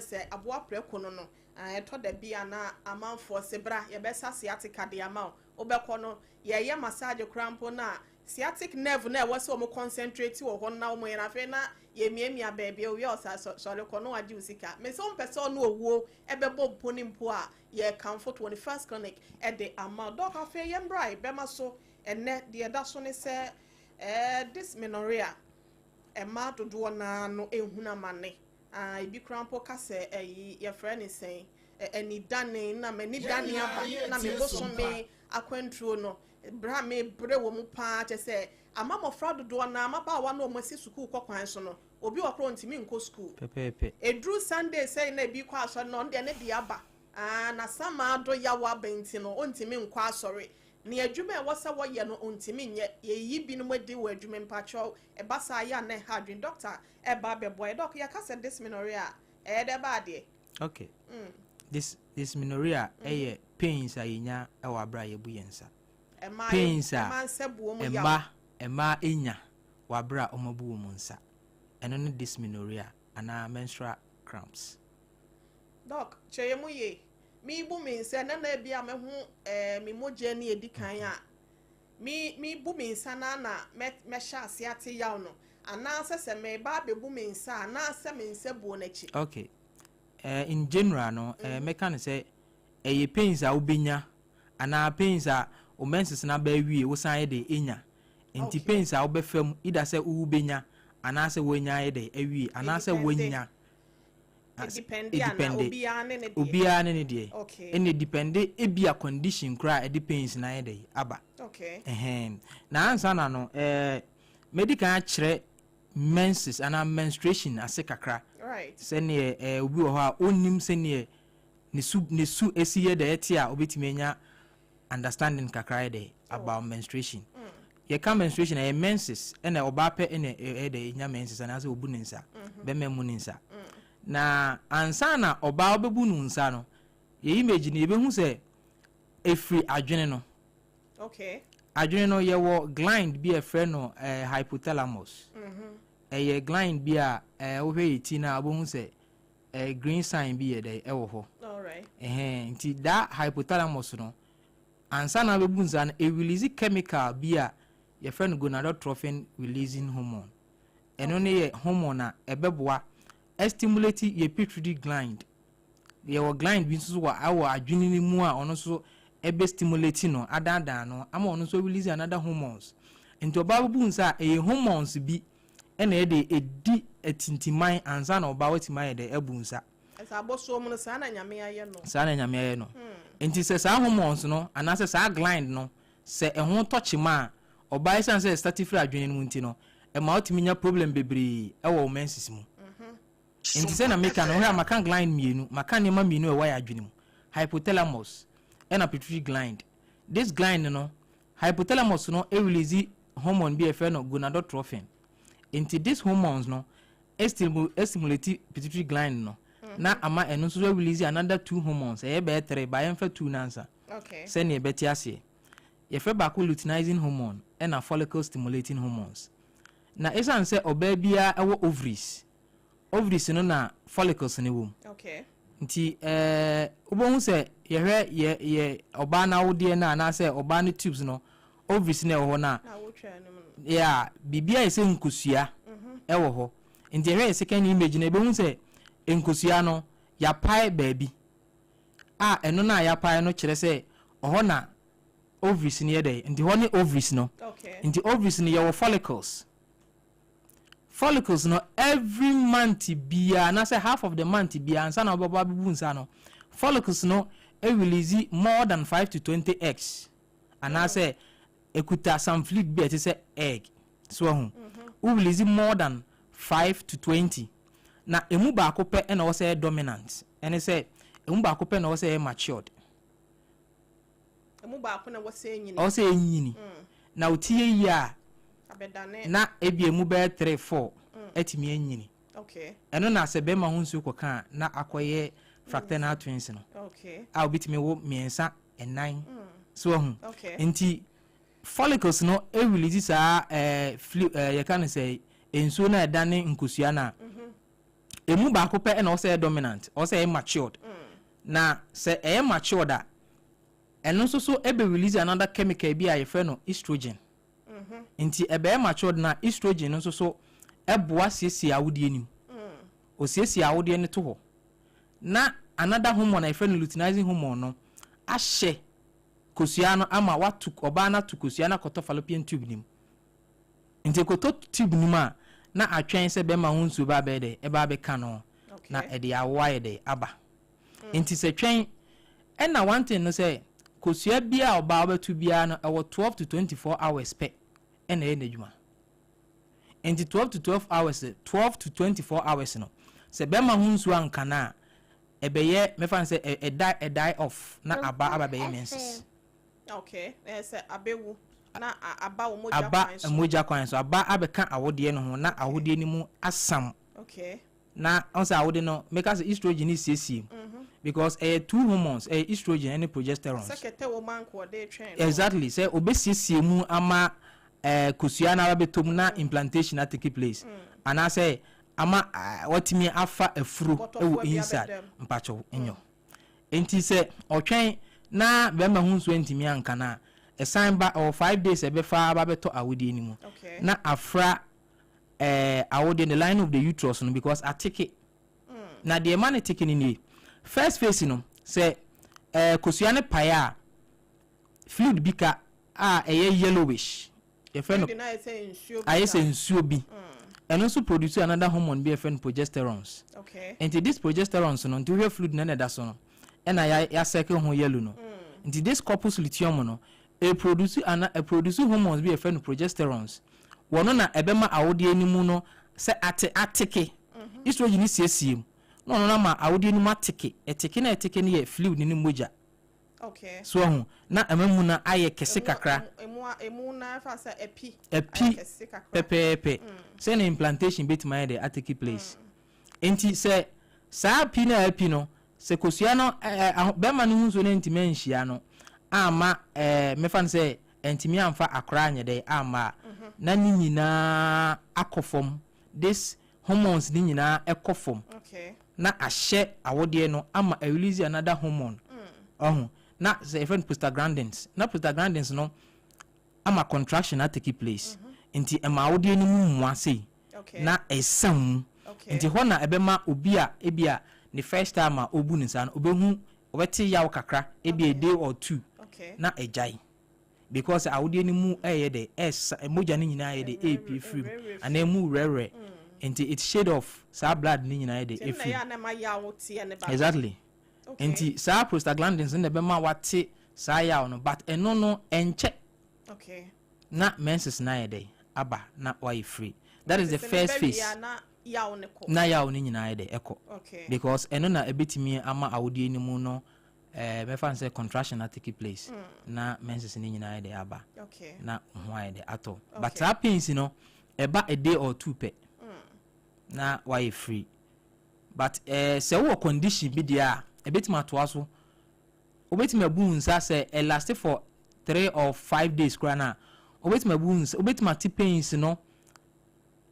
say aboa preko no to da bia na amanfo sebra ye besa sciatica de ama obekọ no ye massage crampo na sciatic nerve na we se o mo concentrate wo ho na o mo ye na fe na ye miamia baby o we osa so le kono adi usika me so mpese no owuo ebebo mponi mpo a ye comfort 21st clinic e de ama doc afa ye mbrai bema so enne de da so ne se dysmenorrhea ma dodo na no ehuna mane ibi crampo kase ye friend is saying any dane na me ni dane aba na me bosome akwantruo no bra me bre wo mu pa che se amamo fra dodo na amaba wa no mo si school kwakwan so no obi wakro ntimi nko school pepepe edru sunday say na bi kwa so no de na bi aba na sama do ya wa benti no ontimi nko asori ni adwuma e wosa wo ye no ontimi nye ye yi bi no madi wo adwuma mpacho e basa ya na hadwin doctor e ba beboy doc ya ka se dysmenorrhea de ba de okay dysmenorrhea pains ayinya e wa bra ye bu yensa pains ema enya wa bra o mabu mu nsa eno no dysmenorrhea ana menstrual cramps doc cheyemu ye mi bu mi nsa na na bia me hu mi moje ni edikan a mi bu mi nsa na me sha asiate yaw no ana se me ba be bu mi nsa ana se me nsa bu na chi okay in general no me kan say ye pains a obenya ana pains a o menses na ba wie wo san ye de enya enti pains a obefam ida se wo benya ana se wo nya ye de awie ana se wo nya obia ne de ene depende ebia condition kra e depends na ye de aba okay na ansa na no medical kire menses ana menstruation ase kakra right se ne obi wo ha onim se ne su esiye de etia obetime nya understanding kakra de about menstruation ye ka menstruation e menses ene oba pe ene de nya menses ana se obu ne nsa be memu ne nsa na ansa na oba obebu nu nsa no ye image ni ebehu se efri adwene no okay adwene no ye wo gland bi e frɛ no hypothalamus ye gland bi a wo hwe yiti na abohu se green sign bi ye de wo ho all right nti da hypothalamus no ansa na bebu nsa no e release chemical bi a ye frɛ no gonadotrophin releasing hormone eno ne ye hormone na ebeboa stimulate your pituitary gland your gland bi so wa awo adwene ni mu a ono so ebe stimulate no adada no ama ono so release another hormones into babu nsa hormones bi ena edi etintiman ansa na oba wetima de ebu nsa esa boso mu sa na nyame aye no enti se sa hormones no anase sa gland no se ehon touch ma oba isan se start free adwene mu nti no e ma otimi nya problem bebre ewo menses mu enti se na meka no ha maka gland mienu maka ne ma mienu e wa ya adwene mu hypothalamus and a pituitary gland. This gland, hypothalamus, release hormone be a friend of gonadotrophin. Into these hormones, stimulate pituitary gland, na ama and also release another two hormones. Better by emphysizing two nansa. Okay. Send ye better say. Ye febaku luteinizing hormone and a follicle stimulating hormones. Na esan say obebia ewo ovaries. Ovaries na follicles ni wom. Okay. Nti obohu se ye oba na wode na na se oba ne tubes no ovaries na ho na ya bibia ese nkosua ewo ho nti ye second image na ebe hu se nkosua no ya pai baabi eno na ya pai no kire se oho na ovaries ne ye dey nti ho ne ovaries no nti ovaries ne ye wo follicles no every month bia na say half of the month bia ansa na oboba bibu nsa no follicles no release more than 5 to 20 eggs and I say ekuta some fluid be it say egg so release more than 5 to 20 na emu ba akope na o say dominant and say emu ba akope na o say matured emu ba akona wo say nyini o say nyini na otie yi a na ebi emu be 3 4 etimi anyini okay eno na se be ma hu nsu koka na akoye fraternal twins no okay a obitimi wo miensa enan so hu okay enti follicles no e release sa ye kan say ensu na edane nkosua na emu ba ko pe na o say dominant o say matured na say matured a eno so ebe release another chemical bi a ye fe no estrogen nti ebe matured na estrogen no so eboa siesie awodie nim o siesie awodie ne to ho na another hormone a ye fe no luteinizing hormone no ahye kosua no ama watu oba na to kosua na koto fallopian tube nim nti koto tube nim a na atwen se be ma hunsu ba be de e ba be ka no na e de awaye de aba nti se twen e na one thing no say kosua bia oba obetu bia no e wo 12 to 24 hours pe e na e na djuma nti 12 to 12 hours 12 to 24 hours no se be ma hunsu anka na e be ye me fan say e die off na aba be menses. Okay, abewu na aba moja kwan so aba abeka awode no ho na awode ni mu asam. Okay. Na once awode no make us estrogen is CC because two hormones estrogen and progesterone. Sekete woman ko dey train. Exactly. Say obesisi mu ama kosua na abetom na implantation na take place. And I say ama watimi afa afuro ewo inside mpacho enyo. Enti say otwen na be ma hunso ntimi anka na a sign ba or 5 days ebe fa ba beto awodi ni mu na afra awodi in the line of the uterus no because atike na the man taking ni first phase no say kosua ne paya fluid bika yellowish e fe no aye say nsuo bi and also produce another hormone be friend progesterones. Okay. And this progesterones no to we fluid na da so no e na ya circle ho yellow no nti this corpus luteum no e produce hormones be friend progesterones wono na ebema awode animu no se ateke estrogen siesie no na ma awode animu ateke eteke na eteke ne fluid ni moja. Okay. So ho na emamu na aye kese kakra emu na fa sa epi pepepe say na implantation bit my dey ateke place enti say sa pi na epi no se kosua no be ma no hunso na ntimi anhia no ama me fan say ntimi amfa akra anye dey ama na ni nyina akofom this hormones ni nyina ekofom. Okay. Na ahye awode no ama release another hormone na say friend prostaglandins na prostaglandins no ama contraction na take place nti ema awode ni mu ase na esam nti ho na ebema obi a ebia the first time obu ni san obehu obeti yaw kakra ebia a day or two na ejai because awode ni mu eye de emoja ni nyina eye de ap free and emu rere nti it shade off sa blood ni nyina eye de free exactly. Okay. Enti sa prostaglandins in the bema wate sa yaw no but eno no enche. Okay. Na menses na day aba na why free. That is the first phase. Na yaw ni nyina de eko. Okay. Because eno na ebetimi ama awodi ni mu no me fan say contraction na take place na menses ni nyina de aba. Okay. Na why de ato. Okay. But that pains no eba a day or two pe. Na why free. But say wo condition bi dia ebetima to aso obetima bu nsa say e last for 3 or 5 days krana obetima bu nsa obetima ti pains no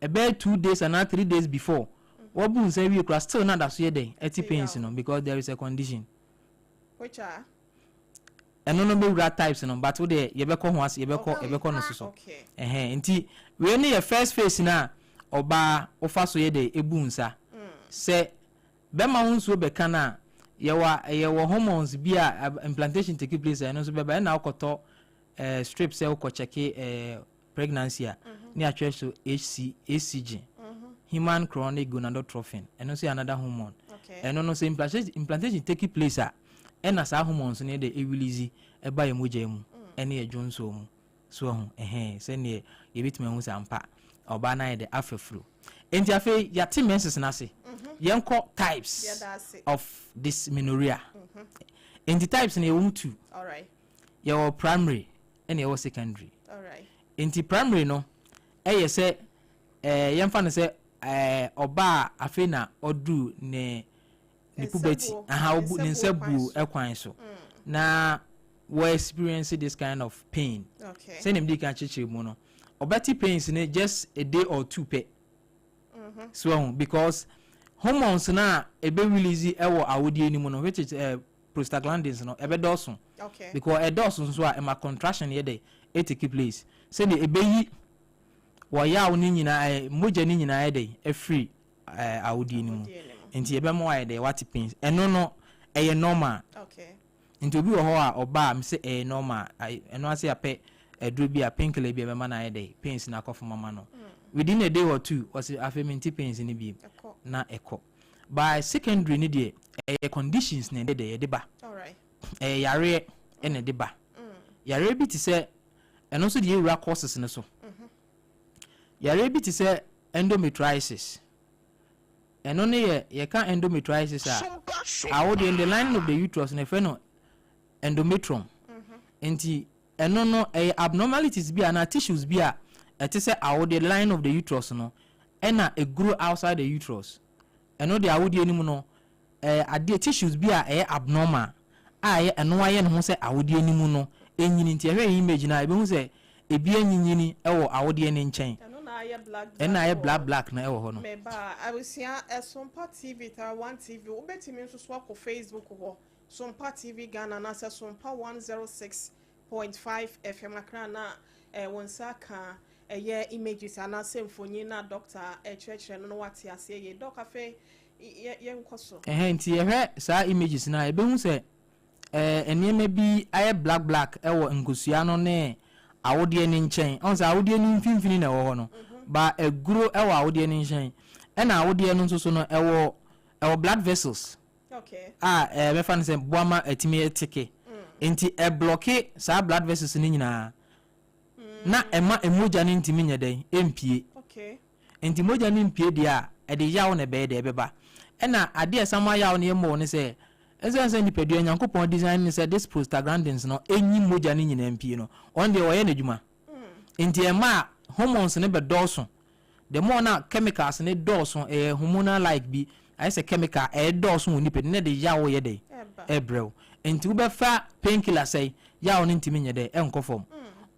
about 2 days and 3 days before what bu nsa we kra still not that so dey ti pains no because there is a condition which are and no be rat types no but we dey yebeko ho ase yebeko no so nti we ne your first phase na oba ofa so ye dey ebu nsa say be ma hunso be kana yewa hormones bi a implantation take place and so be na okoto strip cell ko check pregnancy a ni atwe so HCG human chronic gonadotrophin and so another hormone and no say implantation take place a na sa hormones ne dey release e ba emoja mu ene e jonso mu so ho say ne ye bitime hu sampa oba na dey afefru enti afi yati menses na se yenko types of dysmenorrhea in the types na ewum two. All right. Your primary and your secondary. All right. In the primary no ye say yemfa no say oba afi na odu ne puberty obu ne nsabu ekwan so na we experience this kind of pain. Okay. Say dem dey kan chichi mu no obeti pains ne just a day or two pe. So because hormones na ebe release ewo awodie ni mu no which is prostaglandins no ebe dawson okay because e dawson so a contraction ye dey it take place say the ebe yi wo ya oni nyina moja ni nyina ye dey e free awodie ni mu enti ebe mo aye dey what pains eno no eye normal okay enti obi wo ho a oba am say normal eno ase ape edro bi a painkiller bi ebe ma na ye dey pains na kofu mama no within a day or two was affirming pains in the beam na echo by secondary ni de conditions na de ba all right yare ene de ba yare bi ti se eno so de ewura causes ne so yare bi ti se endometriosis eno ne ye kan endometriosis a wo de in the lining of the uterus na fe no endometrium enti eno no abnormalities bi na tissues bi a it is the line of the uterus no ena a grow outside the uterus eno de awodi enimu no ade tissues bi a abnormal eno aye ne ho se awodi enimu no enyini nti ehwe image na ebe hu se ebi enyinyini ewo awodi eni nchen ena aye black na ewo ho no meba abusia Sompa TV ta one TV obetimi nso so akọ Facebook ho Sompa TV Ghana na se Sompa 106.5 FM akra na wonsaka images and symphony na doctor church no what ya say ye doc afa ye nkoso nti ehwe sa images na ebe hu se enema bi aye black ewo ngosua no ne awode ni nchen on sa awode ni mfimfini na wo no ba eguro ewo awode ni nchen na awode no nso so no ewo blood vessels okay me fan se boama atimi etike nti blocke sa blood vessels ni nyina na ema emoja ni ntimi nyeden empie okay enti moja ni mpie dia ede yawo na be de beba na ade esama yawo ne mo ne se ense nipadua nyankopon design ne se this prostaglandins no enyi moja ni nyina mpie no on de oye na djuma enti ema hormones ne be dawson the more na chemicals ne dawson hormonal like bi I say chemical dawson woni pe ne de yawo ye de ebrew enti wo be fa painkiller say yawo ne ntimi nyede enkofom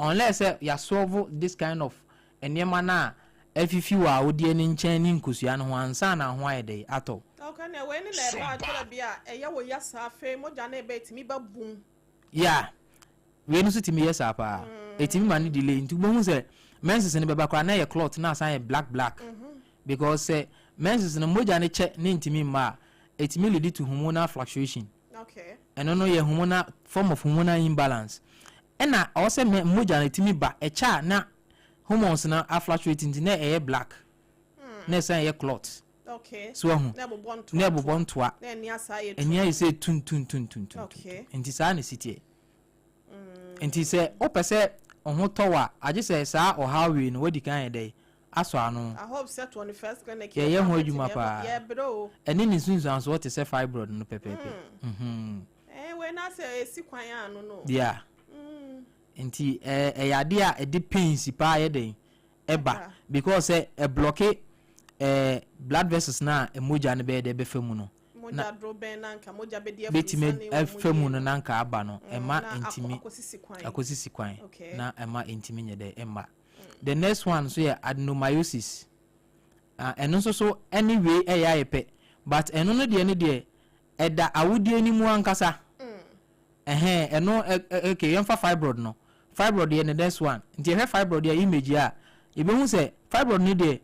unless ya solve this kind of enema na afifi wa odie ni nchen ni nkusua no ansa na ho ayede ato okay na we ni na ba atora bia wo yasa afa moja na ebe timi ba bum yeah we no sitimi yesa pa etimi man delay ntu bo hu se menses ne beba kwa na ye cloth na asan black because menses no moja ne che ni ntimi ma etimi lead to hormonal fluctuation okay and no ye hormonal form of hormonal imbalance ena ose moja na timi ba echa na hormones na fluctuating na black na say ye clot okay so hu na bobontoa na eni asaye enya yi say tun okay enti sa na sitie enti say opese ohun towa age say sa ohawe no wadi kan dey aso anu I hope set 21st clinic ye ho adwuma pa yeah bro eni ni sunsun so what say fibroid no pepepe we na say esi kwan anu no yeah enti yade a de pains pa ye den eba because block blood vessels na emoja ne be de be famu no moja droben na nka moja be de betime famu no na nka aba no ema intimi akosisi kwan na ema intimi nyede ema the next one so adenomyosis eno so anyway yepe but eno no de ne de eda awudie ni mu ankasa eno okay yemfa fibroid no fibroid ye the next one nti he fibroid ya image ya ebe hu se fibroid ni de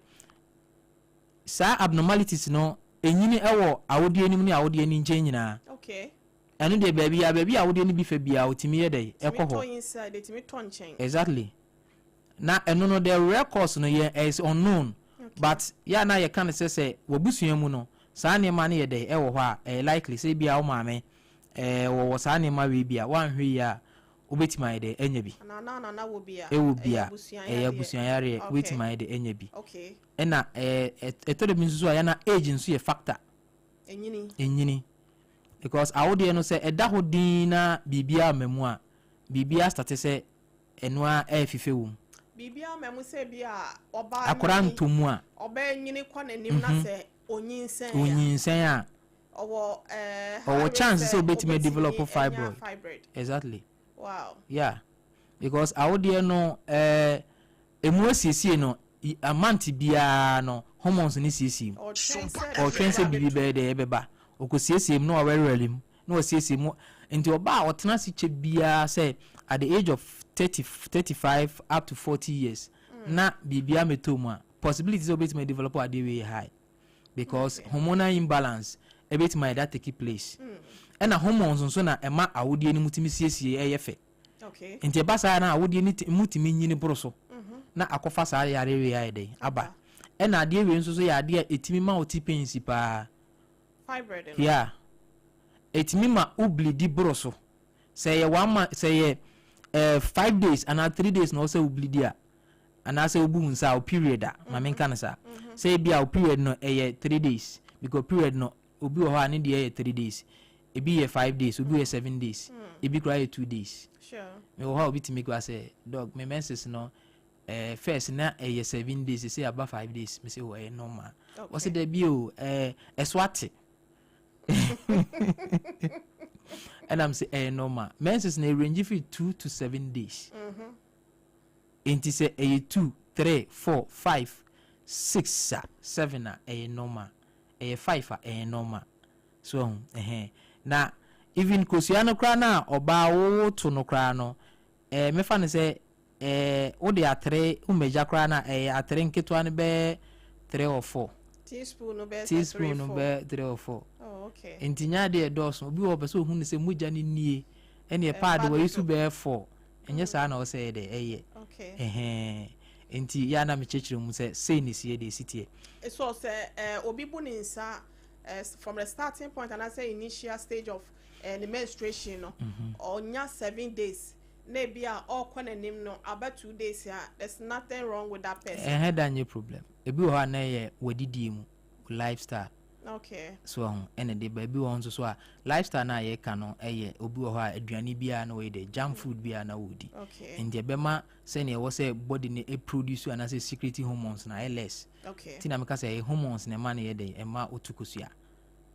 sa abnormalities no enyini ewo awodie ni mu ni awodie ni nche nyina okay eno de baby awodie ni bi fa bia otimi ye de ekoho inside etimi ton chen exactly na eno no the records no ye is unknown but ya na ye kan se wobusua mu no sa ne ma ne ye de ewo ho a likely say bia o maame wo sa ne ma we bia wan hwe ya obetima ye de enya bi na wo bia busuan yare obetima ye de enya bi okay ena etode bi nso ya na age nso ye factor enyini because awode no se eda ho din na bibia mamu a bibia start se enwa afifewu bibia mamu se bia oba akora ntomu a oba nyini kwa nanim na se onyinsen a owo chance so betime develop fibroid exactly wow yeah because awode no emu asiesie no a month bia no hormones ni siesie or transfer bibi be de ebeba okosiesie mu no awerelim no osiesie mu nti oba otena si che bia say at the age of 35 up to 40 years na bibia metom a possibilities of it may develop at the way high because hormonal imbalance a bit might that take place and a hormones nso na ema awodie ni mutimi siesie eyefe okay nti eba sa na awodie ni mutimi nyini boroso na akofa sa yare we aide aba and ade we nso so ya ade etimi ma oti pensi pa fibroid yeah etimi ma ublidi boroso say ye one month say ye 5 days and 3 days no say ublidi a and I say obu nsa o period a ma menka na sa say bia o period no 3 days because period no obi o ha ne de 3 days ebi ye 5 days obi ye 7 days ebi kra ye 2 days sure me wo ha obi timi go say dog me menses no first na 7 days say about 5 days me say o normal o say there bi o eswate and I'm say normal menses na range for 2 to 7 days enti say 2 3 4 5 6 7 normal 5 normal so na even kosiano kra na oba wo to no kra no me fa ne say wo de atre umeja kra na atre nketwa ne be 3 or 4 teaspoon no be 3 or 4 oh okay entinya de doso obi wo pese ohun se muja ni nie ene pad wo yisu be 4 enye sa na wo say de okay enti ya na me chechire mu say ni sie de sitie so say obi bu ni nsa from the starting point and I say initial stage of the menstruation no or nya 7 days na bia all kwanim no about 2 days here there's nothing wrong with that person that no problem ebi wo ha na ye wadidi mu lifestyle okay so ene de baby wo nso so a lifestyle na ye ka no obi wo ha aduane bia na we de junk food bia na wodi okay and be ma say na wo say body ne produce and say secrete hormones na less okay tina me ka say hormones na ma na ye de ma otukusua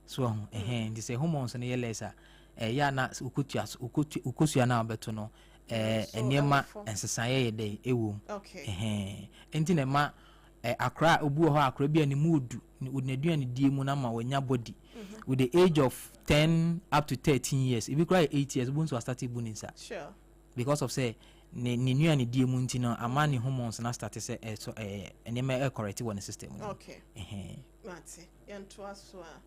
so and say hormones na ye less a ya na ukosua na beto no enema ensesaye ye de ewo okay enti na ma akra obu ho akra bia ni mood na duane die mu na ma wanya body with the age of 10 up to 13 years if you cry 8 years bonus was started buninsa sure because of say ni duane die mu nti no amani hormones na start say so enema correct one system okay mate yanto aso a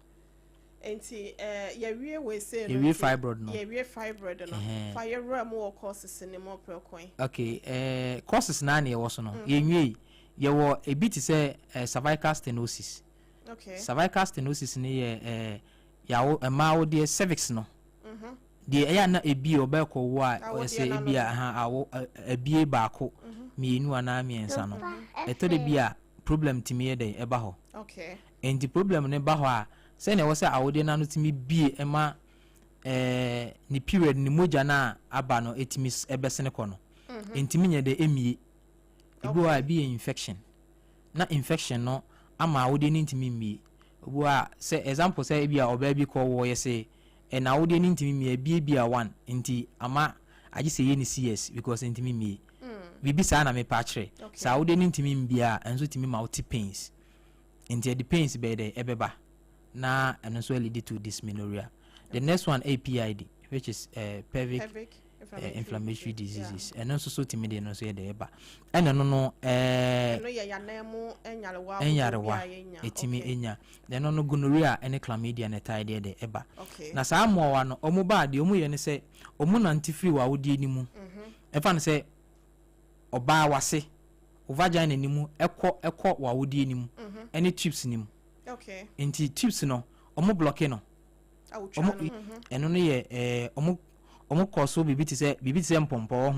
enti ye we say no ye fibroid no ye fibroid no fire ram wo causes ni mo precoin okay causes na na ye wo so no ye nwie ye wo ebiti say cervical stenosis okay cervical stenosis ni ye yawo emawo de cervix no de ya na ebi obekọ wo a say ebi a awo ebie baako mienu ana miensa no eto de bia problem timi ye de eba ho okay and the problem ne ba ho a say na wo say awode na no timi bie ema ni period ni moja na aba no etimi ebesene ko no entimi nye de emie ebi a bi infection na infection no ama awode ni ntimi mie obu a say example say ebi a oba bi ko wo ye say na awode ni ntimi mie bi a one nti ama agi say ye ni CS because ntimi mie bibi sa na me pa kire sa awode ni ntimi mbia enso timi ma uti pains nti the pains be de ebeba na and also lead to dysmenorrhea. The next one APID, which is pelvic inflammatory diseases, and also so timid and also the eba. And no etimi enya. Then no gonorrhea and chlamydia and tidy the eba. Na sa mo wano omo ba de omo ye ne say omo nantifiri wa wodi animu. Efa ne say oba wase o vagina animu ekọ wa wodi animu. Any tubes animu. Okay. Inti tubes no omo block no. Omo eno no ye omo koso bibiti se mpompo ho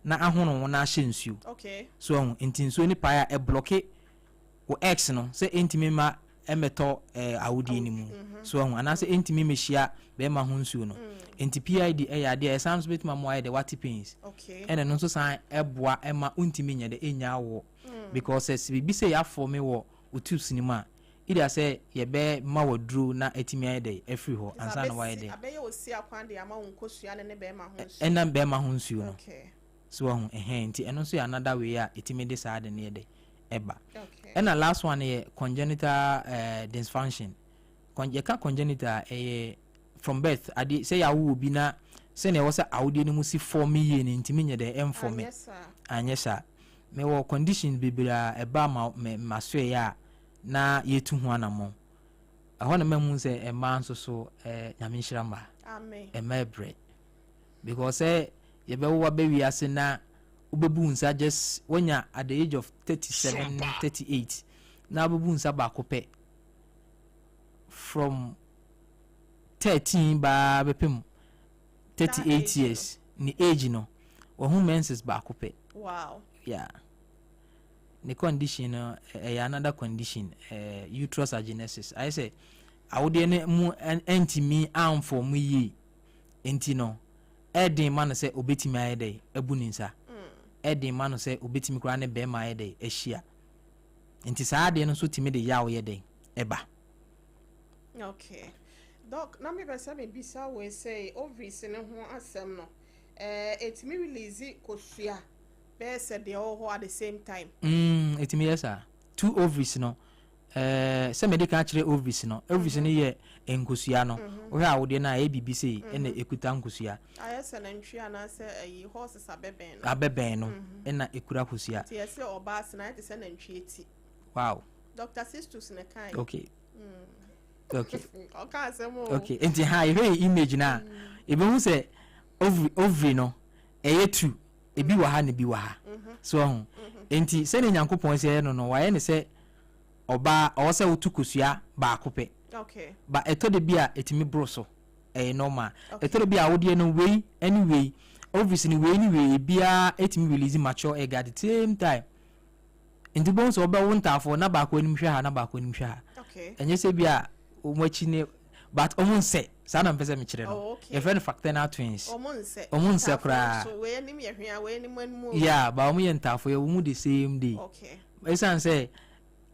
na ahono na ahye nsuo. Okay. So inti nsuo ni pa ya block o x no se intimi ma emeto awudi ni mu. So ana se intimi mehia be ma ho nsuo no. Inti PID ya de sounds bit ma mo ya de what pains. Okay. Ene no so san eboa ema untimi nya de enya wo because as bibi se ya for me wo tubes ni ma ida say ye be ma wadru na etimi ayde every ho ansa na wayde abeye osi akwan de ama wonkosua ne be ma ho nsu ena be ma ho nsu no okay so ho nti eno so ya another way a etimi de sa de ne de eba Okay. and the last one is congenital dysfunction. Congenital from birth ade say ya wo bi na say na was awde no musi form ye ne ntimi nye de em form anyesa me wo condition bibira eba ma so ya na yetu ho anamo ahọ na mahu say e man so nyame nhiramba amen e mebre because ye be wo ba wi ase na ubebu nsa just wanya at the age of 37 38 na ubebu nsa ba kope from 13 ba bepem 38 years ni age no wo menses ba kope. Wow. Yeah, the condition another condition uterus agenesis. I say I would mu anti me am for me ye enti no edin man say obetimi ayede ebuninsa edin man say obetimi kra ne be ma ayede ehia enti saa de no so timi de yawo yede eba. Okay. Doc, na me be say me bisa we say ovaries ne ho asem no etimi release kosua be say de ho at the same time. Etimi yes sir. Two ovaries no say medical actually ovaries no ovaries no ye enkosua no wo ha wo de na ABB say na ekuta nkosua ayese na ntwi ana say horses abeben no na ekura kosua ti yesi oba se na say na ntwi eti. Wow. Dr. Sistus ne kan. Okay. Okay. Okay, asemo. Okay. Enti ha you image na e be hu say ovary no eye two ebi wa ha ne bi wa ha so ho enti se ne nyankopon se no wa ye ne se oba o se wotu kosua ba akope. Okay. Ba eto de bia etimi broso normal eto de bia wo de no wei anyway obviously ni wei ni wei bia etimi release mature egg at the same time enti bon so oba won tafo na ba ko nim hwe ha na ba ko nim hwe ha. Okay. Enye se bia o machi ne but omun se sa na mpese me kire no your friend factor twins omun se kra so we nim ye hwe a we nim anmu yeah ba omun ye ntafo ye mu the same day. Okay. Esan say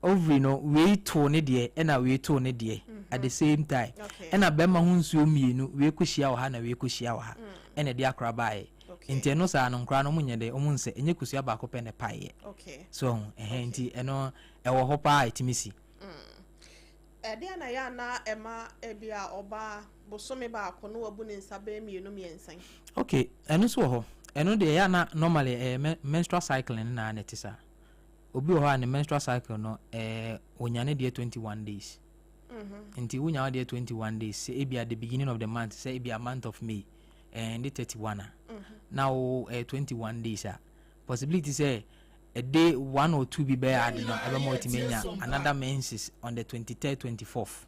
ovary no we to ne de e na we to ne de at the same time e na be ma hu nsuo mienu we kohia wo ha na we kohia wo ha e na de akra bae nti no sa no nkra no munye de omun se enye kosia ba ko pe ne pae. Okay. So nti eno e wo ho pa itimisi dia na ya na ema ebia oba bosome ba ko no wabu ne nsa ba mienu miensan. Okay, eno so ho eno de ya na normally menstrual cycle na na tisa obi ho an menstrual cycle no onyane de 21 days. Nti unya de 21 days say e be at the beginning of the month, say e be a month of May and the 31 now 21 days possibility say a day 1 or 2 be bad no ever multimania another menses on the 23rd 24th.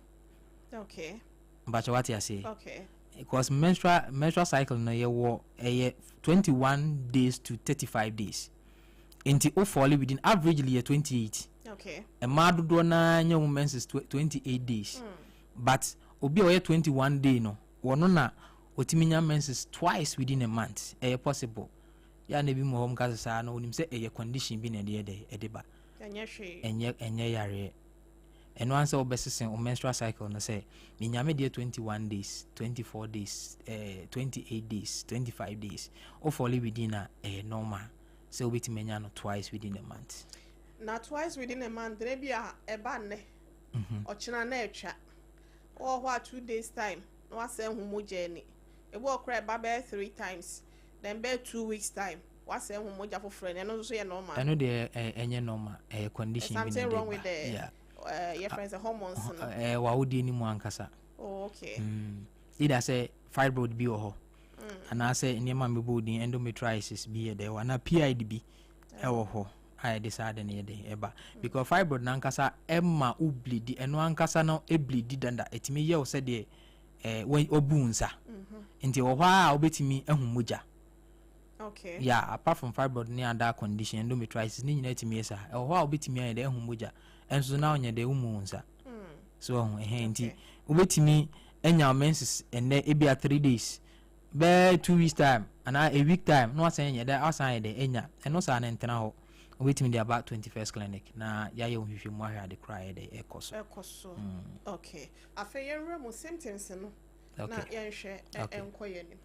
Okay. But what you say? Okay. Because menstrual cycle no ye 21 days to 35 days. Inti o fall within averagely 28. Okay. A mad do na nya women's is 28 days. But obi o 21 day no wono na otiminya menses twice within a month. Possible. Ya na bi mo hom ka sa na onim se condition bi na de ba. Enya hwe. Enye yare. Eno answer obesisen o menstrual cycle no say minyame de 21 days, 24 days, 28 days, 25 days. O fall within a normal. So we menya no twice within a month. Na twice within a month there be a eba ne. Ochina na etwa. O ho 2 days time. No ase humo journey. E bo okra eba be 3 times. Then be 2 weeks time. What's a homo for friend and also a normal. I know the any normal condition. Something wrong with the your friends hormones. Wa would any more ankasa. Oh, okay. Either say fibroid be or and I say near my body endometriosis be there one a PIDB. Ho I decided near the eba because fibroid nankasa emma u bleed and one kasa no e bleed danda it me ye said the when obunsa into a while betimi ehumuja. Okay. Yeah, apart from fibroid near that condition endometriosis ni nyina timi esa e ho a obetimi an de ehumuja enso na onye de umunsa. So nti obetimi enya menses ene e bia 3 days be 2 weeks time and a week time no asan enya da asan de enya eno sa na ntena ho obetimi de about 21st clinic na ya ye ohwehwe mu ahwa de cry de ekoso. Okay. Afa yenra mu symptoms no na yenhwe enkoye ni.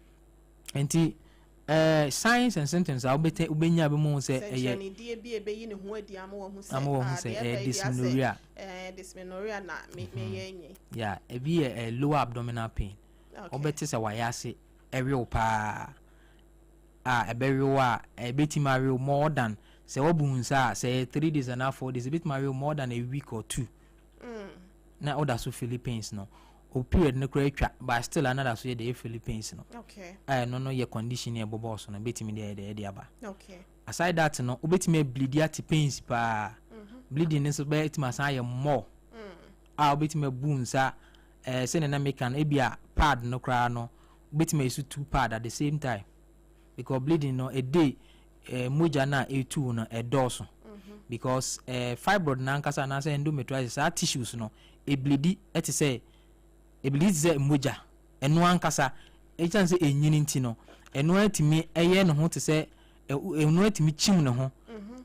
Nti signs and symptoms a ubenya be mo say eye die bi ebeyi ne ho adi ama wo hu say dysmenorrhea dysmenorrhea na me yenye yeah ebi lower abdominal pain obeti say wayase ewe pa ebewe a ebetima real more than say obunsa say 3 days and 4 days ebetima real more than a week or 2 na order so Philippines no o period no kura twa but still another so the Philippines no no ye condition e bobo so no betimi de aba aside that no obetimi bleed at pains pa bleeding is betima san ye more obetimi bunsa say na make an ebia pad no kura no obetimi isu 2 pad at the same time because bleeding no a day moja na a2 no a dose because fibroid na nkasa na say endometriosis are tissues no e bleed et say e bleed say moja eno ankasa e chance enyini nti no eno atimi eye no ho te say eno atimi chim ne ho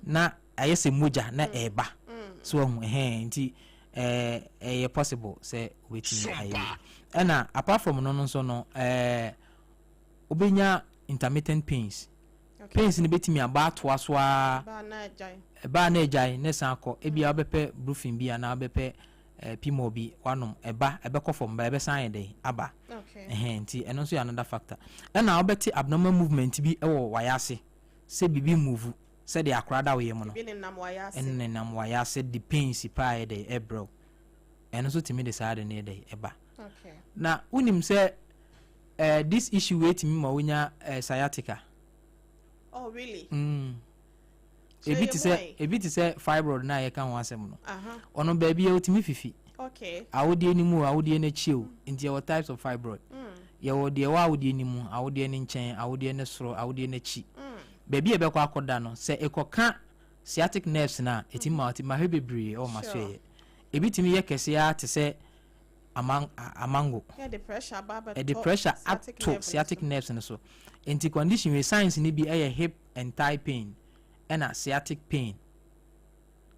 na aye say moja na eba so nti possible say wetin aye na apart from no so no obenya intermittent pains pains ni betimi aba to aso a ba na ejai ne sanko ebia obepe brufen bia na obepe pimo bi wanom eba ebekọ from ba ebe san dey aba nti eno so another factor na obeti abnormal movement bi ewo wayase se bibi move se de akrada we mu no enne nam wayase the pains pa dey ebro eno so timi de side ne dey eba na unim se this issue wait me ma wonya sciatica. Oh really? Ebiti say fibroid na ye kan ho asem no. Ono ba bia otimi fifi. Okay. Awodie ni mu awodie na chiu nti your types of fibroid. Ye wo de wa awodie ni mu awodie ni nchen awodie ne soro awodie na chi. Ba bia be kwa akoda no se ekoka sciatic nerves na etima ma hebebre o maso. Ebitimi ye kese ya te say amango the pressure up to sciatic nerves and so into condition with signs ni be a hip and thigh pain and a sciatic pain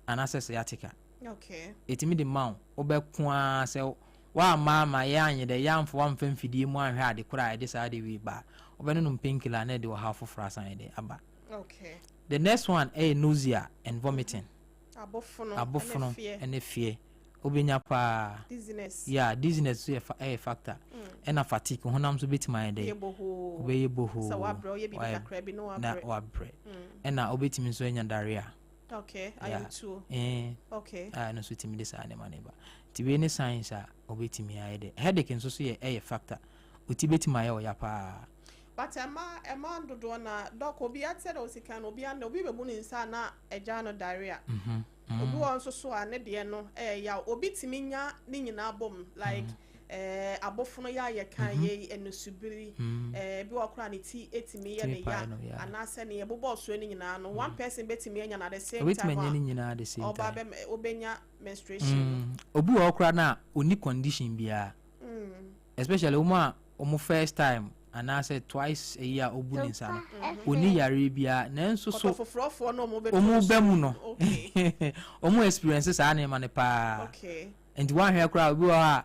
and as sciatica it me the mount obekwa say wa mama yanye the yam for one fidie mu anhwe ade kura ade sa de we ba obenum painkiller na de wo half for asa de aba the next one nausea and vomiting abofono and fear obenya pa dizziness dizziness is a factor and a fatigue honam so betima dey obeye boho so wabro ye bi kakra bi no wabre and na obetimi so enya diarrhea I am too no so timi dey sa ne maneba ti we ne signs a obetimi aye dey headache nso so ye a factor oti betima ye oya pa but ema dodo na doc obi atse o sika no obi an obi bebu ni nsa na eja no diarrhea obi won so a ne de no ya obi timi nya ni nyina bom like abofono ya ye kan ye enusubiri bi wakura ni ti etimi ye ne ya anase ne ye bobo so ni nyina no one person betimi nya na the same time obetimi nya ni nyina the same time oba be obenya menstruation obi wakura na oni condition bia especially omo first time and I said twice a year obuni sana oni yare bia na nso so fofrofo no mo bemu no omo experiences ana ma ne pa and one here crowd bi wa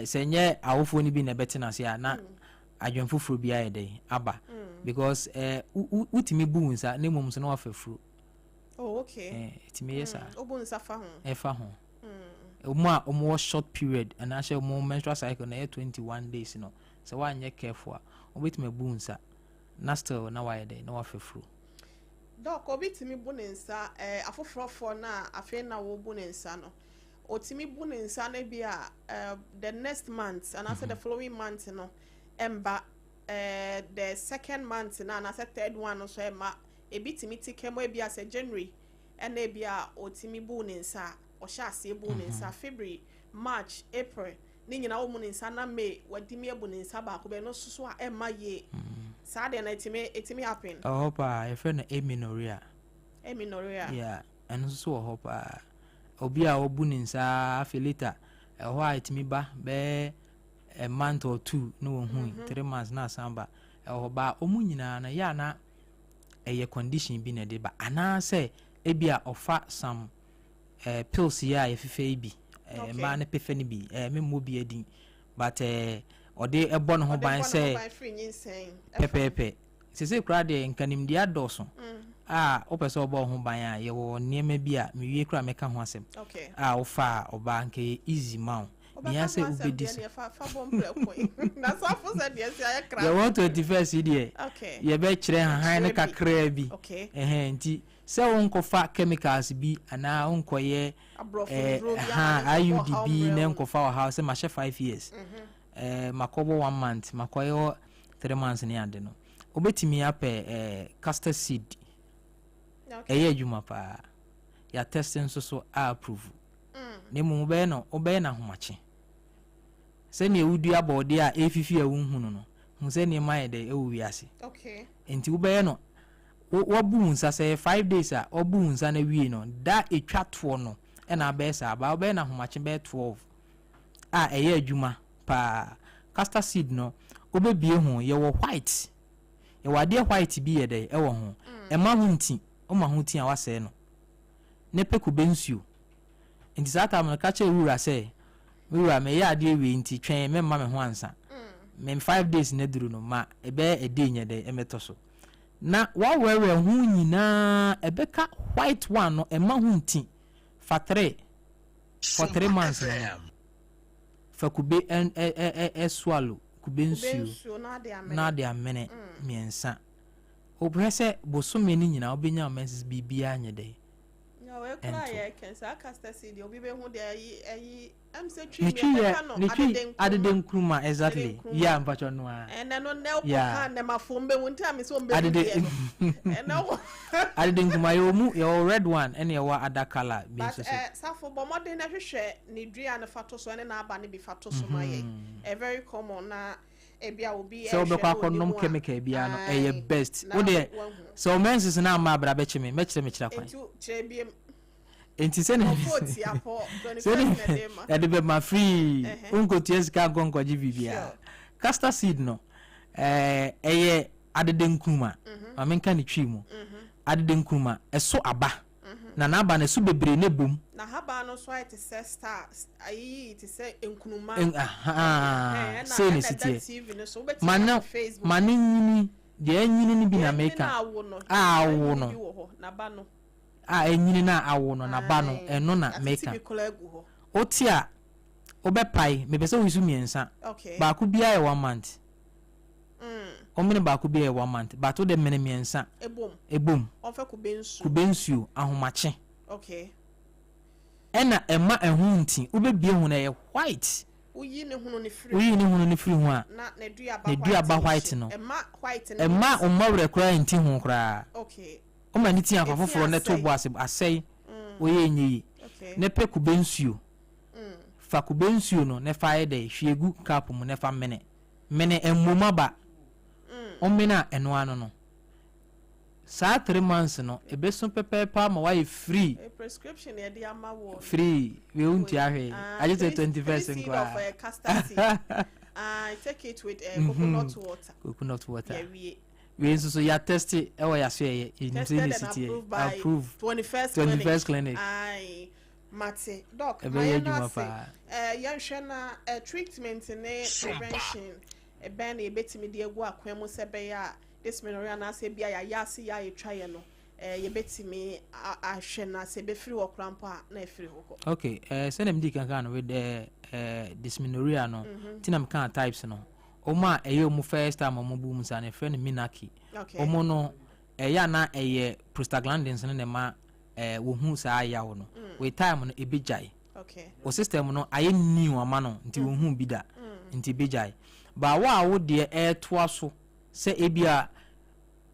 senye awofo ni bi na betina se na adwenfoforo bia ye dey aba because utimi bunsa na mom so na wafafuru itimi yesa obunsa fa ho fa ho omo short period and I say omo menstrual cycle na 21 days no so why you careful obetime bunsa na still na why dey na wafefuru doc obetime bunensa afofrofo na afi na wo bunensa no otimi bunensa na bia the next month and after the following month no emba the second month na and after third one so emma ebitimi tikemo e bia say January and e bia otimi bunensa o sha ase bunensa February March April ni nyina wo mu ni nsa na May wadimi abu ni nsa ba ko be no soso a emma ye sa de na etimi happen pa e friend amenorrhea yeah and so pa obi a obu ni nsa afilita ho a etimi ba be a month or 2 no hu 3 months na samba ho ba omu nyina na ya na eye condition bi na de ba ana say e bia ofa some pills ya efefe bi man epifani bi me mo bi adin but ode ebo no ho ban say pepepe sese kura de nkanim dia doso opese obo ho ban a ye wo niema bi a mewie kura meka ho asem okay ofa oba nke easy man bia se ubedis na Sarfo said yes ya kra ye want 21st die okay ye be kire han ne kakra bi nti se won kofa chemicals bi ana won koye IUD bi ne nkofa wa house ma she 5 years makobo 1 month makoye 3 months ne ade no obetimi apɛ castor seed ɛyɛ adwuma paa ya testing so approve ne mu obɛyɛ na homache sɛ ne ewudi abɔde a efifi awunhunu no hu sɛ ne mai de ewu wiase enti wobɛyɛ no wabu nsa sɛ 5 days a wabu nsa na wie no da etwa to no ɛna abɛyɛ sa ba obɛyɛ na homache bɛyɛ 12 a ɛyɛ adwuma paa castor seed no obɛbie ho yɛ wɔ white yɛ wade white bi yɛ de ɛwɔ ho ɛma ho nti ɔma ho nti a wasɛɛ no ne peku bensuo nti saa tam no ka kyerɛ wura sɛ wura me yɛ ade wie nti twɛn me ma me ho ansa me 5 days na duru no ma ɛbɛ ɛde nyɛ de ɛmɛtɔ so na wawewe ho nyinaa ɛbɛka white one no ɛma ho nti for 3 months fa kube swallow kubensuo na de amene miensa obrese bosome ni nyina obenya menses bibia nye de no we kra ye kensa castor seed obi be hu de ayi am say twi me adede nkruma exactly ya mpacho no a ene no ne ko ne mafombe wonti am so mbe adede ene adede nkruma yo red one ene yo ada color bi so so Sarfo bomode na hwehwe ne dua ne fato so ene na aba ne bi fato so ma ye very common na ebia obi so be kwa konom chemical bia no e best wo de so menses na ma bra be chime me kire kwan enti se ne ya de be ma free unko ties ka gonko ji bibia castor seed no eye adede nkruma ma menka ne twi mu adede nkruma eso aba na aba na so bebre ne bom na haba no so it is stars ayi it is enkunuma say ne sitie mane nyini de anyini ni bi na meka awo no na ba no enyini na awo no na ba no eno na meka otia obepai mebese wisu miensa ba ku bia e 1 month omene ba ku bia e 1 month ba to de mene miensa ebom onfa kubensuo ahomache ena ema ehunti ubebie hu na ye white uyi ne hunu ne free hu a na ne dua ba white no ema omawre kura nti hu kura oma ni tia afoforo ne to bo asei oye nyi ne pe kubensuo fa kubensuo no ne fa de hwiegu cup mu ne fa mene emmoma ba omena eno ano no saa 3 months no ebeso pepepa ma why free prescription e dey amawo free we unti ahwe I just 21st nkwa I take it with coconut water yeah we so ya test e wa ya so ye university approve 21st clinic ai mate doc ya hwe na treatment ne prevention ben e betimi de egu akwan mu se be ya dysmenorrhea na se bia ya yasi ya etwaye no ye betimi ahwe na se be free wo krampo a na free hoko okay send them kan no with dysmenorrhea no tinam kan types no oma eye mu first time mo bu mu sa ne friend minaki omo no ya na prostaglandins ne ma wo hu sa ya wo no we time no ebejai o system no aye new ama no nti wo hu bida nti bejai ba wa wo de to aso se ebia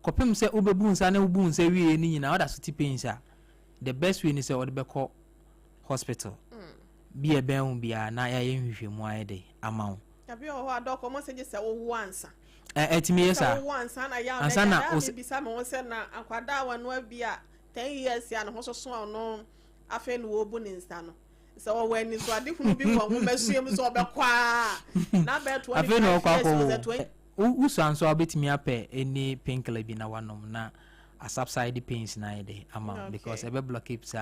kopem se obebu nsa na obu nsa wie ni nyina oda so tipensa the best way ni se odebe ko hospital bi ben bia na ya yenhwehwemu aye de amawo abi o ho adoko mo se je se wo ansa etimi yesa wo ansa na ya ansa na o bisa me wo se na akwada wa no abia 10 years ya no ho so so no afa no obu ni nsa no se wo wani so ade hunu bi ko ho masuem so obekwa na be 20 years usanso abetimi ape any painkiller bi na wanom na a subside pains na ide ama because ebe block keeps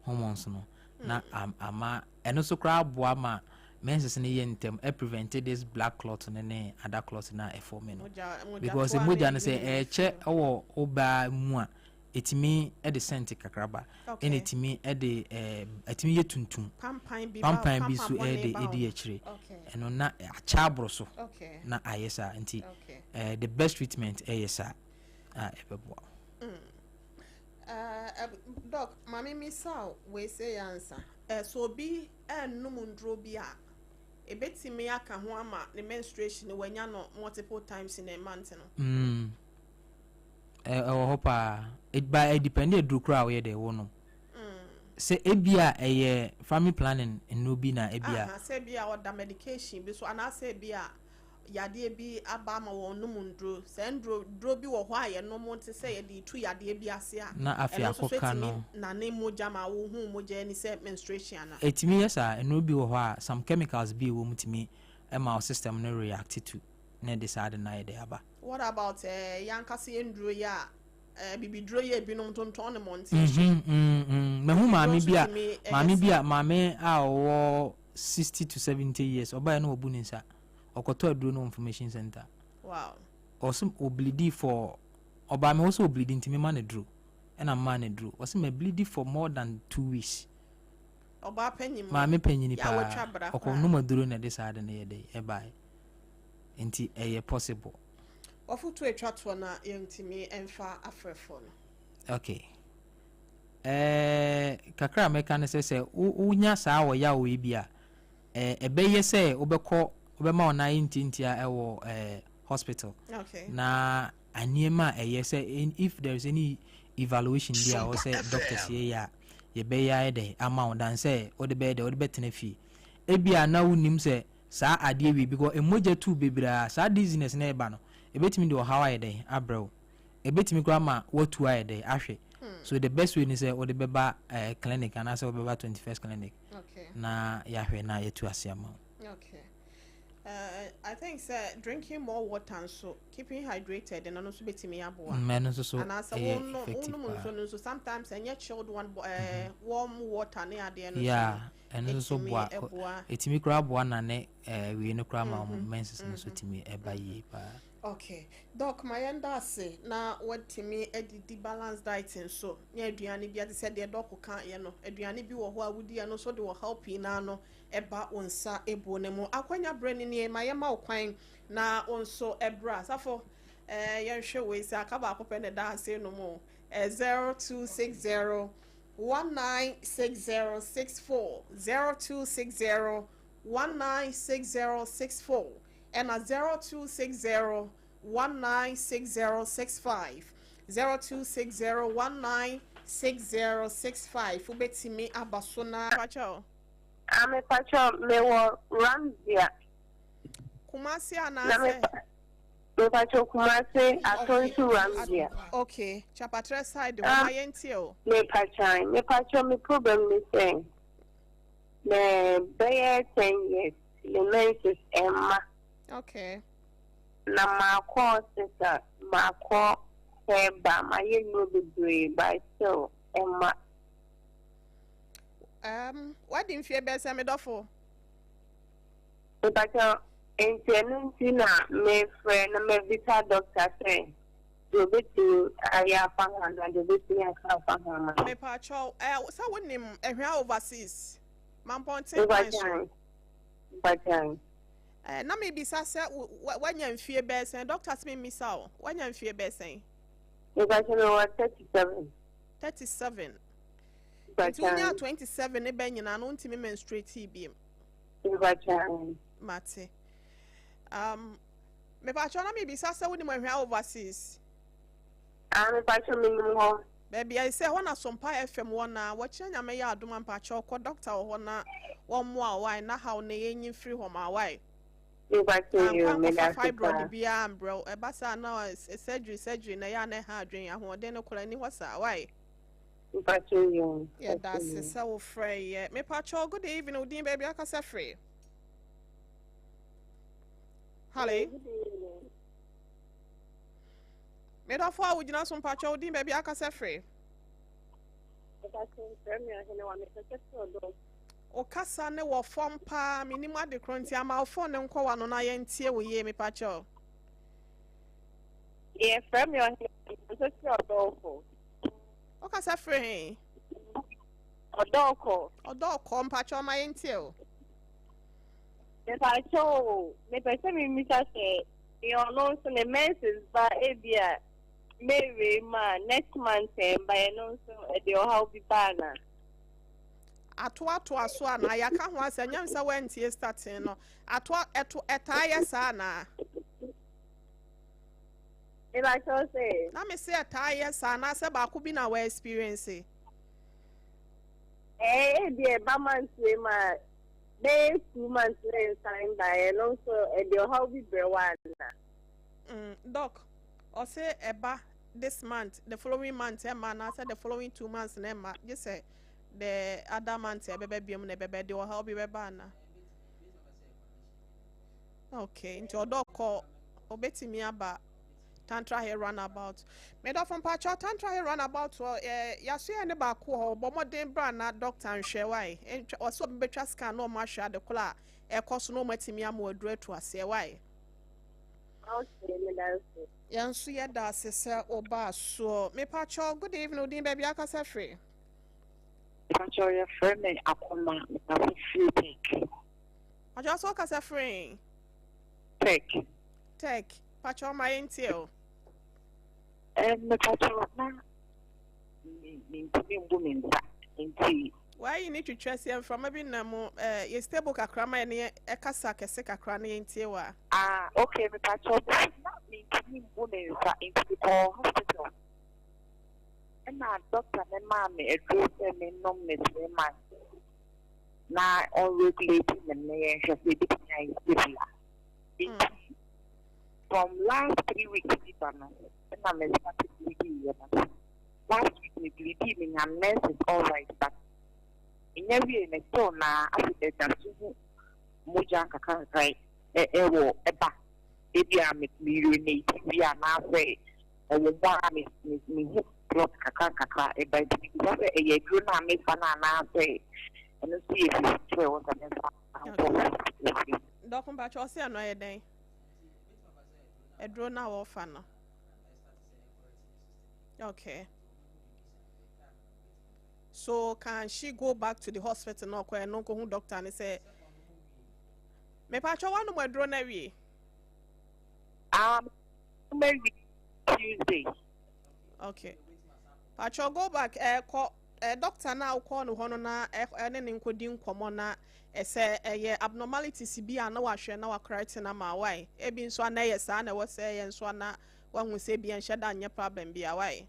hormones no na ama eno so kra boa ma menses ne ye ntem prevented this black clot ne other clot na forming because the moja no say che wo oba mu a etimi e de sent kakraba en etimi e de etimi ye tuntum pampan bi so e de akire eno na acha abro so na ayesa nti the best treatment yesa ebebo doc mami misao we say answer so bi enum ndro bi a ebetimi aka ho ama the menstruation wanya no multiple times in a month no hopa it by depend edru kra we de wo no se ebia family planning no bi na ebia se bia order medication bi so ana se bia yade bi aba ma wo no mundro se ndro bi wo ho aye no mo nte se yade tu yade bi ase a na afia koka no na ne moja ma wo hu moja ni se menstruation na etimi yesa no bi wo ho a some chemicals bi wo mutimi ma system no react to na decide na yade aba. What about yankase ndro ya bibidro ye bi no tonton ne monte mehu maami bia maame a wo 60 to 70 years oba na obu ninsa okoto aduro no information center. Wow. Also oblidi for oba me also oblidi ntimi ma na duro na ma na duro also me bleed for more than 2 weeks. Oba panyim maame panyini pa okon no maduro na decide na ye dey e bai nti possible ofutu etwato na yentimi emfa afrefo no. Okay. Kakra meka ne se unya saa wo ya wo bia ebeye se obema ona intintia ewo hospital. Okay. Na aniema se if there is any evaluation there or say doctors here ya ye be ya de amount dan say o de be betena fi ebia na wonim se saa ade wi because emoja tu bebra saa dizziness na eba no ebetimi de how aye de abro ebetimi kra ma watu aye de ahwe. So the best way is or the beba clinic and also beba 21st clinic. Okay. Na yahwe na yetu asiama. Okay. I think drinking more water and so keeping hydrated and also betimi aboa. Men so and as so sometimes any chilled one warm water near the end. Yeah, and also boa. Etimi kra boa na ne we no kra ma menses so timi eba yi pa. Okay. Doc, my enda say na what to me the balanced diet and so near aduane bi said the doc can ye no aduane bi wo ho awudi no so de wo help na no eba onsa ebo ne mo akwanya brain ni ma ye ma okwan na onso ebra safo ye hwe we say aka ba akopɛ ne da say no mo 0260 196064 0260 196064 and a 0260 196065 0260 196065 ubetimi abasona pacho ame pacho mewo Ramzia Kumasi anase me pacho Kumasi atonsu Ramzia. Okay chapter side wa yentio me pacho me problem me saying me be 10 years the menses Emma. Okay. Na ma sister ma heba ma ye no be by so Emma. What didn't fear best me dofo? But intensi na me friend na me vita doctor say do be to aya fan and do be to ya fan. Me pacho so wonim ehwa overseas. Man ponte Bajan. Na me bisa se wanya mfie besen doctors me misao wanya mfie besen You guys know 37 but when you 27 e ben nyina no ntimi menstruate biem mate me pa cho na me bisa se woni mahwa overseas me pa cho me ho baby I say one Sompa FM one what chanya me ya adoma pa cho ko doctor ho na one mo awai na how na yenyi free ho ma awai. You back to you, me that's fibroid bia bro. E basa na surgery na ya na ha adwen ahode no kola ni wasa why? You back to you. Yeah, that's so free. Yeah, me pacho good evening Udin baby akasa free. Hello. Me do for Udin so pacho Udin baby akasa free. okasa ne wo fom pa minimum de kronti ama ofo ne nkwa wa no na ye ntie wo ye me pa cho. Yeah, from your so Odoko. Okasa free. Odoko. Odoko mpa cho ma ye ntie o. If I show me person me say you know so the menses ba ebia maybe next month by no so e how be bana. Ato aso ana ya ka ho asanyam sa wantie starting no ato etaya sa na If I show say na me say etaya sa na se ba ko bi na we experience the ba month we ma day 2 months time by no so e how be brewan. Doc or say eba this month the following month man I said the following 2 months na ma just say the other month e bebe biom na bebe de o how be beba na. Okay into odoko obetimi aba tantra hair runabout made up from pacho tantra hair runabout ya so ya ne ba ko ho bo modern bra na doctor nhwe why o so betwa scan no ma hwa de kola e koso no matimi am odure to ase why. Okay, me that's Yansu ya da sese oba so me pacho good evening odin baby akasa free. Pacho your friend me akoma na free take. Pacho so akasa free. Take pacho my intel. Me pacho na me women inti. Why you need to trust him from maybe namo you stable kakra ma ne ekasa kese kakra na intie wa. Okay, me pacho na me women inti the hospital. And my doctor and mommy address me no me man. Na on regulating the name she be from last 3 weeks and I'm started bleeding. Last week me bleeding and nurse is all right, but in every next na after that moja kaka kai ewo eba ebi a me urinate we are now say o wa me blood kaka eba bi because e grow na me fa na say and see if you try what I Doc pacho say no e den. Edro na wo fa no. Okay. So can she go back to the hospital no ko no ko hu doctor and say me pacho wanu mo edro na wi. Maybe Tuesday. Okay. Pacho go back doctor na ko no hono na ne nkodi nkomo na ese ye abnormalities bi ana wa hwe na wa correct na ma why e bi nso na ye sa na wo say ye nso na wa hu se bi en heda anya problem bi a why.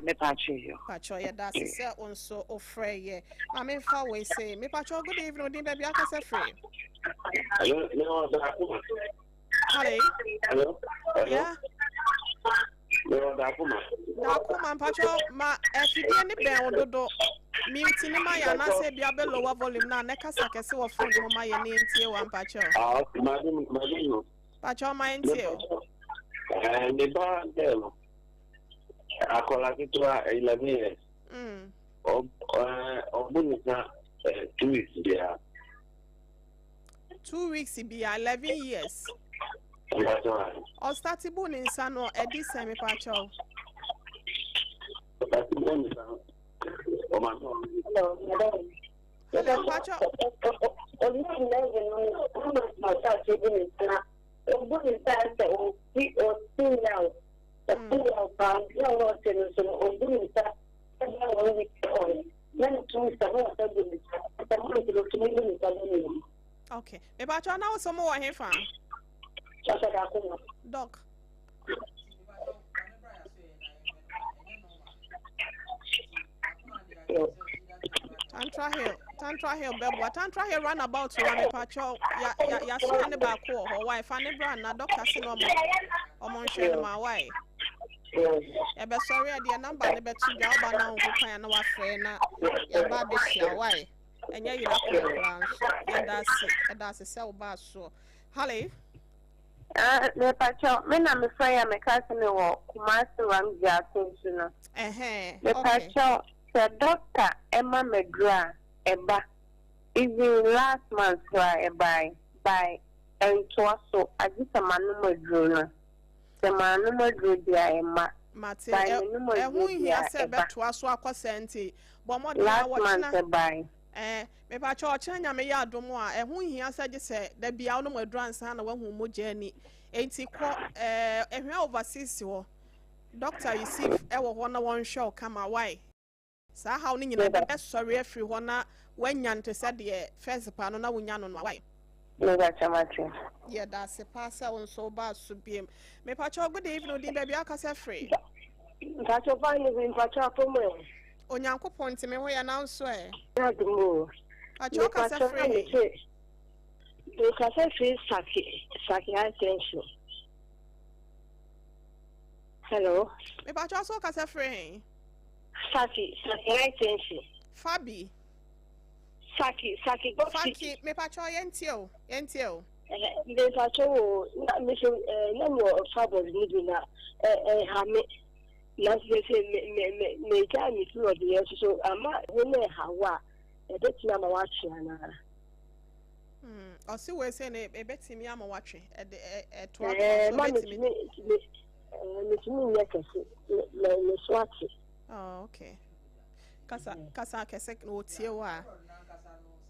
Me pacho yo. Pacho ye da se onso ofre ye. Na me fa we say me pacho good evening odin baby akase free. Hello, no, Hello. Yeah. No, Dakuma pacho ma efidie ni ben ododo mute ni ma ya na se bia be lower volume na ne kasa kese wo phone mo ma ye ni ntie wa pacho. imagine. Pacho ma ntie. The bar them. I call it to 11 years. Obunisa 2 weeks there. 2 weeks be 11 years. That's right. O startibu ni nsano edi semi pacho. That's the one. Oh my God. Hello pacho. Okay. Me pacho na wo somo wa hefa. Doc. Tantra Hill, Bebo. Tantra Hill run about to one patrol. Ya so ne ba ko ho wife ane bra na doctor say no mo nhwe ma why. E be sorry the number ne be to ga ba na ho kan na wa frɛ na ya ba be hia why. Enya yira ko plan. Ya da se se ba so. Hello. Me pacho me na me frya me kase me wo Kumasi Ramja Tunsuno. Me pacho the doctor Emma Medra eba even last month by and to also I just a man no drone. The man no drone dia ma. Mate ehun hia se beto aso akosente bo mo de last month by me pa cho chanya me ya adom a ehun hia se je se da bia no madransa na wahu mo jani enti ko ehwe overseas ho doctor receive ewo ho na won show kama why sa how ni nyina be sorry afri ho na wanya nte se de first pa no na wonya no why no ga chamati yeah that's a pass on so bad so biem me pa cho good evening din baby akasa free Pacho fine in pacho pomo onyankopon ntime ho ya na nso na dumo pacho akasa free do kasa free saki attention hello me pacho aso akasa free saki attention Fabi Saki Faki me pacho yentio me pacho na me so na mo fabos ni na ha me na se me ja mi tu o de so ama we na hawa e betima ma wa twa na o si we say na e betimi ama wa twe e to so betimi me timi ya kase le swati oh okay kasa kese no tie wa